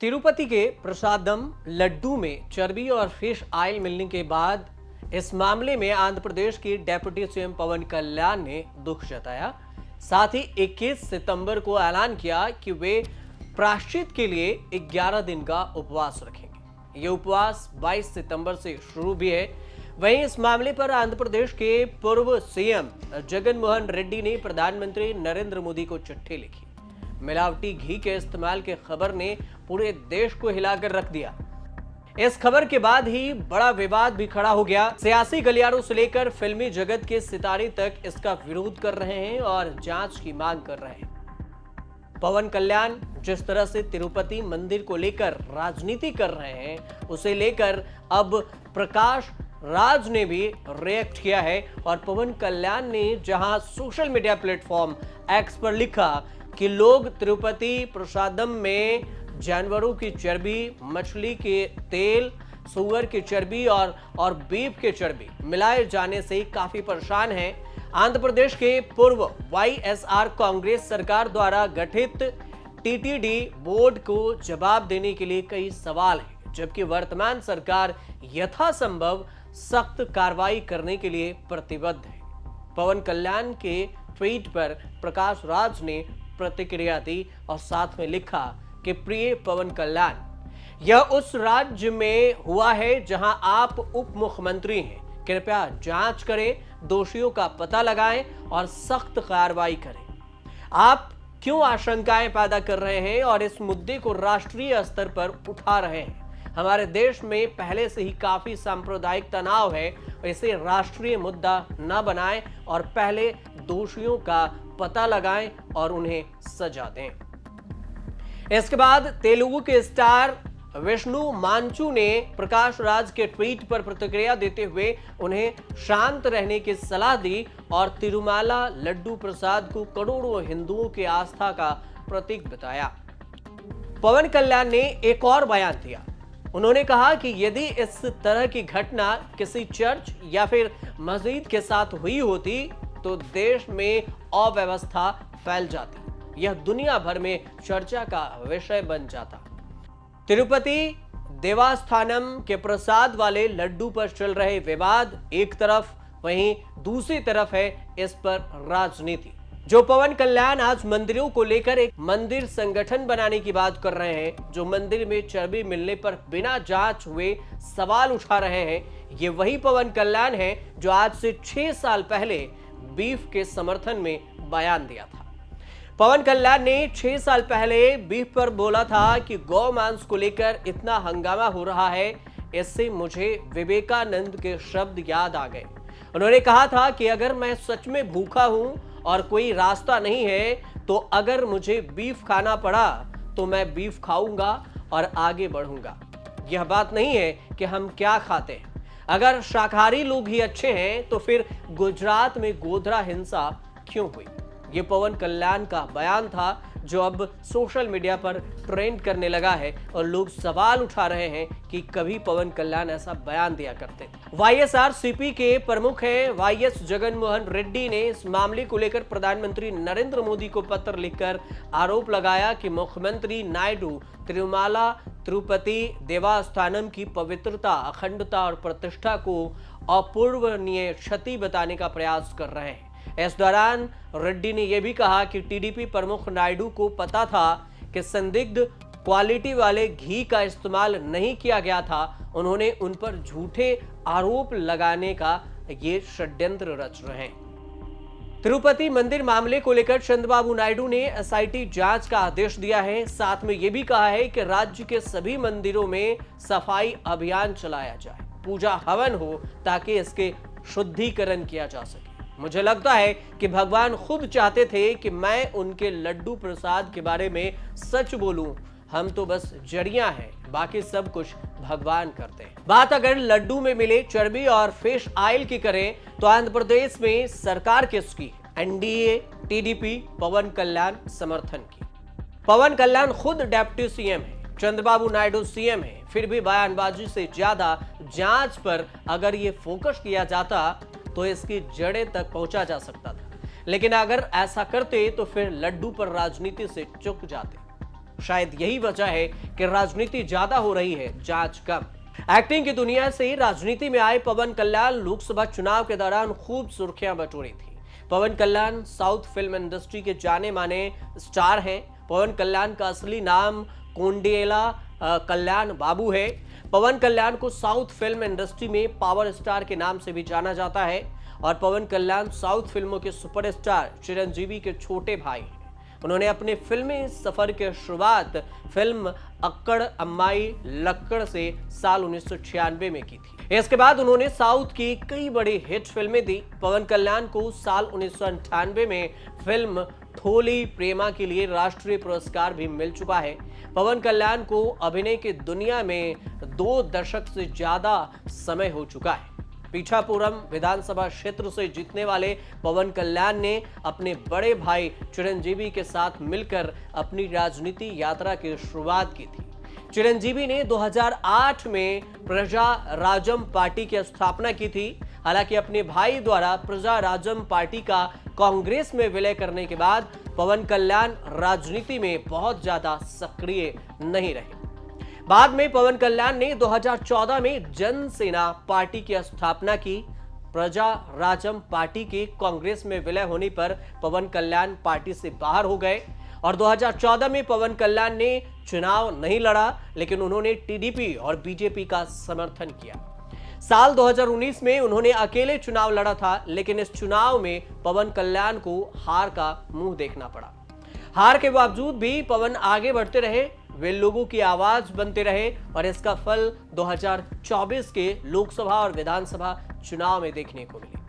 तिरुपति के प्रसादम लड्डू में चर्बी और फिश ऑयल मिलने के बाद इस मामले में आंध्र प्रदेश के डेप्यूटी सीएम पवन कल्याण ने दुख जताया। साथ ही 21 सितंबर को ऐलान किया कि वे प्रायश्चित के लिए 11 दिन का उपवास रखेंगे। ये उपवास 22 सितंबर से शुरू भी है। वहीं इस मामले पर आंध्र प्रदेश के पूर्व सीएम जगन मोहन रेड्डी ने प्रधानमंत्री नरेंद्र मोदी को चिट्ठी लिखी। मिलावटी घी के इस्तेमाल की खबर ने पूरे देश को हिलाकर रख दिया। इस खबर के बाद ही बड़ा विवाद भी खड़ा हो गया। सियासी गलियारों से लेकर फिल्मी जगत के सितारे तक इसका विरोध कर रहे हैं और जांच की मांग कर रहे हैं। पवन कल्याण जिस तरह से तिरुपति मंदिर को लेकर राजनीति कर रहे हैं, उसे लेकर अब प्रकाश राज ने भी रिएक्ट किया है और पवन कल्याण ने जहां सोशल मीडिया प्लेटफॉर्म एक्स पर लिखा कि लोग तिरुपति प्रसादम में जानवरों की चर्बी, मछली के तेल, सुअर की चर्बी और बीफ की चर्बी मिलाए जाने से काफी परेशान हैं। आंध्र प्रदेश के पूर्व वाईएसआर कांग्रेस सरकार द्वारा गठित टीटीडी बोर्ड को जवाब देने के लिए कई सवाल हैं, जबकि वर्तमान सरकार यथासंभव सख्त कार्रवाई करने के लिए प्रतिबद्ध है। पवन कल्याण के ट्वीट पर प्रकाश राज ने प्रतिक्रिया दी और साथ में लिखा कि प्रिय पवन कल्याण, यह उस राज्य में हुआ है जहां आप उप मुख्यमंत्री हैं। कृपया जांच करें, दोषियों का पता लगाएं और सख्त कार्रवाई करें। आप क्यों आशंकाएं पैदा कर रहे हैं और इस मुद्दे को राष्ट्रीय स्तर पर उठा रहे हैं? हमारे देश में पहले से ही काफी सांप्रदायिक तनाव है, इसे राष्ट्रीय मुद्दा न बनाएं और पहले दोषियों का पता लगाएं और उन्हें सजा दें। इसके बाद तेलुगु के स्टार विष्णु मांचू ने प्रकाश राज के ट्वीट पर प्रतिक्रिया देते हुए उन्हें शांत रहने की सलाह दी और तिरुमाला लड्डू प्रसाद को करोड़ों हिंदुओं की आस्था का प्रतीक बताया। पवन कल्याण ने एक और बयान दिया। उन्होंने कहा कि यदि इस तरह की घटना किसी चर्च या फिर मस्जिद के साथ हुई होती तो देश में अव्यवस्था फैल जाती, यह दुनिया भर में चर्चा का विषय बन जाता। तिरुपति देवस्थानम के प्रसाद वाले लड्डू पर चल रहे विवाद एक तरफ, वहीं दूसरी तरफ है इस पर राजनीति। जो पवन कल्याण आज मंदिरों को लेकर एक मंदिर संगठन बनाने की बात कर रहे हैं, जो मंदिर में चर्बी मिलने पर बिना जांच हुए सवाल उठा रहे हैं, ये वही पवन कल्याण है जो आज से 6 साल पहले बीफ के समर्थन में बयान दिया था। पवन कल्याण ने 6 साल पहले बीफ पर बोला था कि गौ मांस को लेकर इतना हंगामा हो रहा है, इससे मुझे विवेकानंद के शब्द याद आ गए। उन्होंने कहा था कि अगर मैं सच में भूखा हूं और कोई रास्ता नहीं है तो अगर मुझे बीफ खाना पड़ा तो मैं बीफ खाऊंगा और आगे बढ़ूंगा। यह बात नहीं है कि हम क्या खाते हैं। अगर शाकाहारी लोग ही अच्छे हैं तो फिर गुजरात में गोधरा हिंसा क्यों हुई? ये पवन कल्याण का बयान था जो अब सोशल मीडिया पर ट्रेंड करने लगा है और लोग सवाल उठा रहे हैं कि कभी पवन कल्याण ऐसा बयान दिया करते। वाईएसआरसीपी के प्रमुख हैं वाईएस जगन मोहन रेड्डी ने इस मामले को लेकर प्रधानमंत्री नरेंद्र मोदी को पत्र लिखकर आरोप लगाया कि मुख्यमंत्री नायडू तिरुमाला तिरुपति देवस्थानम की पवित्रता, अखंडता और प्रतिष्ठा को अपूर्वनीय क्षति बताने का प्रयास कर रहे हैं। इस दौरान रेड्डी ने यह भी कहा कि टीडीपी प्रमुख नायडू को पता था कि संदिग्ध क्वालिटी वाले घी का इस्तेमाल नहीं किया गया था। उन्होंने उन पर झूठे आरोप लगाने का ये षड्यंत्र रच रहे हैं। तिरुपति मंदिर मामले को लेकर चंद्रबाबू नायडू ने एसआईटी जांच का आदेश दिया है। साथ में यह भी कहा है कि राज्य के सभी मंदिरों में सफाई अभियान चलाया जाए, पूजा हवन हो ताकि इसके शुद्धिकरण किया जा सके। मुझे लगता है कि भगवान खुद चाहते थे कि मैं उनके लड्डू प्रसाद के बारे में सच बोलूं। हम तो बस जड़ियां हैं, बाकी सब कुछ भगवान करते हैं। बात अगर लड्डू में मिले चर्बी और फिश ऑयल की करें तो आंध्र प्रदेश में सरकार किसकी? एनडीए, टीडीपी, पवन कल्याण समर्थन की। पवन कल्याण खुद डेप्यूटी सीएम है, चंद्रबाबू नायडू सीएम है, फिर भी बयानबाजी से ज्यादा जांच पर अगर ये फोकस किया जाता तो इसकी जड़ें तक पहुंचा जा सकता था। लेकिन अगर ऐसा करते तो फिर लड्डू पर राजनीति से चूक जाते। शायद यही वजह है कि राजनीति ज्यादा हो रही है, जांच कम। एक्टिंग की दुनिया से राजनीति में आए पवन कल्याण लोकसभा चुनाव के दौरान खूब सुर्खियां बटोरी थी। पवन कल्याण साउथ फिल्म इंडस्ट्री के जाने माने स्टार हैं। पवन कल्याण का असली नाम कोंडियला कल्याण बाबू है। पवन कल्याण को साउथ फिल्म इंडस्ट्री में पावर स्टार के नाम से भी जाना जाता है और पवन कल्याण साउथ फिल्मों के सुपरस्टार चिरंजीवी के छोटे भाई हैं। उन्होंने अपने फिल्मी सफर की शुरुआत फिल्म अक्कड़ अम्माई लक्कड़ से साल 1996 में की थी। इसके बाद उन्होंने साउथ की कई बड़ी हिट फिल्में दी। पवन कल्याण को साल 1998 में फिल्म थोली प्रेमा के लिए राष्ट्रीय पुरस्कार भी मिल चुका है। पवन कल्याण को अभिनय की दुनिया में 2 दशक से ज्यादा समय हो चुका है। पीठापुरम विधानसभा क्षेत्र से जीतने वाले पवन कल्याण ने अपने बड़े भाई चिरंजीवी के साथ मिलकर अपनी राजनीति यात्रा की शुरुआत की थी। चिरंजीवी ने 2008 में प्रजा राजम पार्टी की स्थापना की थी। हालांकि अपने भाई द्वारा प्रजा राजम पार्टी का कांग्रेस में विलय करने के बाद पवन कल्याण राजनीति में बहुत ज्यादा सक्रिय नहीं रहे। बाद में पवन कल्याण ने 2014 में जनसेना पार्टी की स्थापना की। प्रजा राजम पार्टी के कांग्रेस में विलय होने पर पवन कल्याण पार्टी से बाहर हो गए और 2014 में पवन कल्याण ने चुनाव नहीं लड़ा, लेकिन उन्होंने टीडीपी और बीजेपी का समर्थन किया। साल 2019 में उन्होंने अकेले चुनाव लड़ा था, लेकिन इस चुनाव में पवन कल्याण को हार का मुंह देखना पड़ा। हार के बावजूद भी पवन आगे बढ़ते रहे, वे लोगों की आवाज बनते रहे और इसका फल 2024 के लोकसभा और विधानसभा चुनाव में देखने को मिली।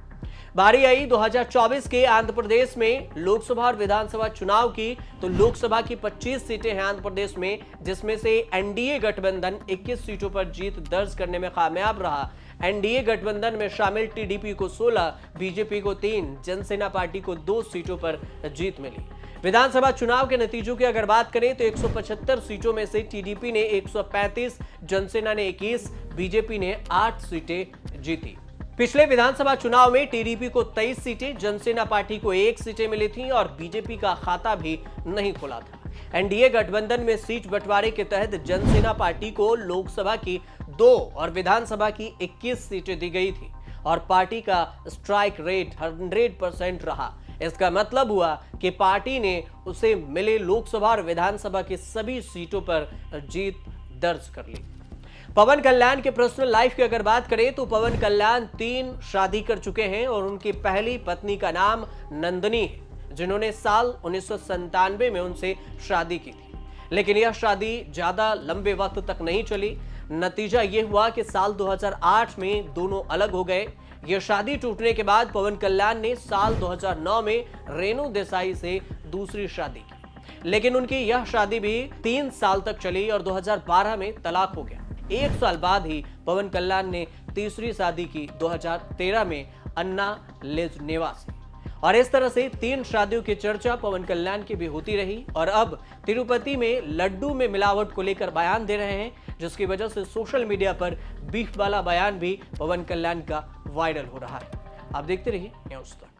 बारी आई 2024 के आंध्र प्रदेश में लोकसभा और विधानसभा चुनाव की, तो लोकसभा की 25 सीटें हैं आंध्र प्रदेश में, जिसमें से एनडीए गठबंधन 21 सीटों पर जीत दर्ज करने में कामयाब रहा। एनडीए गठबंधन में शामिल टीडीपी को 16, बीजेपी को 3, जनसेना पार्टी को 2 सीटों पर जीत मिली। विधानसभा चुनाव के नतीजों की अगर बात करें तो 175 सीटों में से टीडीपी ने 135, जनसेना ने 21, बीजेपी ने 8 सीटें जीती। पिछले विधानसभा चुनाव में टीडीपी को 23 सीटें, जनसेना पार्टी को 1 सीटें मिली थी और बीजेपी का खाता भी नहीं खुला था। एनडीए गठबंधन में सीट बंटवारे के तहत जनसेना पार्टी को लोकसभा की 2 और विधानसभा की 21 सीटें दी गई थी और पार्टी का स्ट्राइक रेट 100% रहा। इसका मतलब हुआ कि पार्टी ने उसे मिले लोकसभा और विधानसभा की सभी सीटों पर जीत दर्ज कर ली। पवन कल्याण के पर्सनल लाइफ की अगर बात करें तो पवन कल्याण 3 शादी कर चुके हैं और उनकी पहली पत्नी का नाम नंदिनी है, जिन्होंने साल 1997 में उनसे शादी की थी। लेकिन यह शादी ज्यादा लंबे वक्त तक नहीं चली। नतीजा यह हुआ कि साल 2008 में दोनों अलग हो गए। यह शादी टूटने के बाद पवन कल्याण ने साल 2009 में रेणु देसाई से दूसरी शादी की, लेकिन उनकी यह शादी भी 3 साल तक चली और 2012 में तलाक हो गया। 1 साल बाद ही पवन कल्याण ने तीसरी शादी की 2013 में अन्ना लेजनेवा से। और इस तरह से 3 शादियों की चर्चा पवन कल्याण की भी होती रही और अब तिरुपति में लड्डू में मिलावट को लेकर बयान दे रहे हैं, जिसकी वजह से सोशल मीडिया पर बीफ वाला बयान भी पवन कल्याण का वायरल हो रहा है। आप देखते रहिए न्यूज़ तक।